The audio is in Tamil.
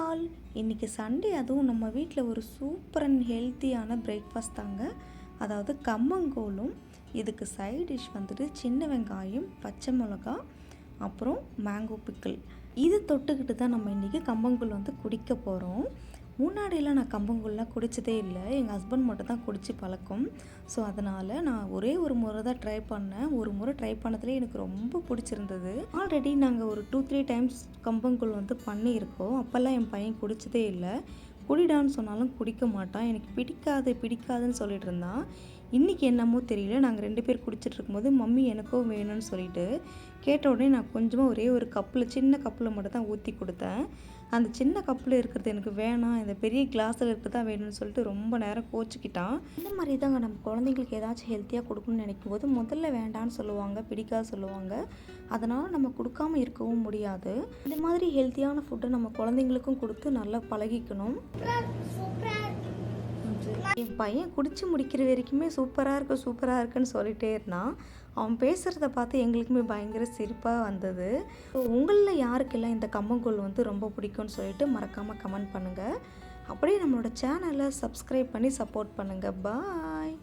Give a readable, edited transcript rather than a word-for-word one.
ஆல், இன்றைக்கி சண்டே, அதுவும் நம்ம வீட்டில் ஒரு சூப்பர் அண்ட் ஹெல்த்தியான பிரேக்ஃபாஸ்ட் தாங்க. அதாவது கம்மங்கூழும், இதுக்கு சைட் டிஷ் வந்துட்டு சின்ன வெங்காயம், பச்சை மிளகா, அப்புறம் மேங்கோ பிக்கிள். இது தொட்டுக்கிட்டு தான் நம்ம இன்றைக்கி கம்பங்கூழ் வந்து குடிக்க போகிறோம். முன்னாடியெல்லாம் நான் கம்பங்கூழ்லாம் குடித்ததே இல்லை. எங்கள் ஹஸ்பண்ட் மட்டும் தான் குடித்து பழக்கம். ஸோ அதனால் நான் ஒரே ஒரு முறை தான் ட்ரை பண்ணேன். ஒரு முறை ட்ரை பண்ணதுலேயே எனக்கு ரொம்ப பிடிச்சிருந்தது. ஆல்ரெடி நாங்கள் ஒரு 2-3 டைம்ஸ் கம்பங்கூழ் வந்து பண்ணியிருக்கோம். அப்போல்லாம் என் பையன் குடித்ததே இல்லை. குடிடான்னு சொன்னாலும் குடிக்க மாட்டான். எனக்கு பிடிக்காதுன்னு சொல்லிட்டு இருந்தான். இன்றைக்கி என்னமோ தெரியல, நாங்கள் 2 பேர் குடிச்சிட்டு இருக்கும்போது மம்மி எனக்கும் வேணும்னு சொல்லிட்டு கேட்ட உடனே நான் கொஞ்சமாக ஒரே ஒரு கப்பில், சின்ன கப்பில் மட்டும் தான் ஊற்றி கொடுத்தேன். அந்த சின்ன கப்பில் இருக்கிறது எனக்கு வேணாம், இந்த பெரிய கிளாஸில் இருக்கிறது தான் வேணும்னு சொல்லிட்டு ரொம்ப நேரம் கோச்சிக்கிட்டான். இந்த மாதிரி தாங்க நம்ம குழந்தைங்களுக்கு ஏதாச்சும் ஹெல்த்தியாக கொடுக்கணும்னு நினைக்கும் போது முதல்ல வேண்டான்னு சொல்லுவாங்க, பிடிக்காது சொல்லுவாங்க. அதனால் நம்ம கொடுக்காமல் இருக்கவும் முடியாது. இந்த மாதிரி ஹெல்த்தியான ஃபுட்டை நம்ம குழந்தைங்களுக்கும் கொடுத்து நல்லா பழகிக்கணும். என் பையன் குடிச்சு முடிக்கிற வரைக்குமே சூப்பராக இருக்குன்னு சொல்லிகிட்டே இருந்தான். அவன் பேசுகிறத பார்த்து எங்களுக்குமே பயங்கர சிரிப்பாக வந்தது. உங்களில் யாருக்கெல்லாம் இந்த கம்மங்கூழ் வந்து ரொம்ப பிடிக்கும்னு சொல்லிட்டு மறக்காமல் கமெண்ட் பண்ணுங்கள். அப்படியே நம்மளோட சேனலை சப்ஸ்கிரைப் பண்ணி சப்போர்ட் பண்ணுங்கள். பாய்.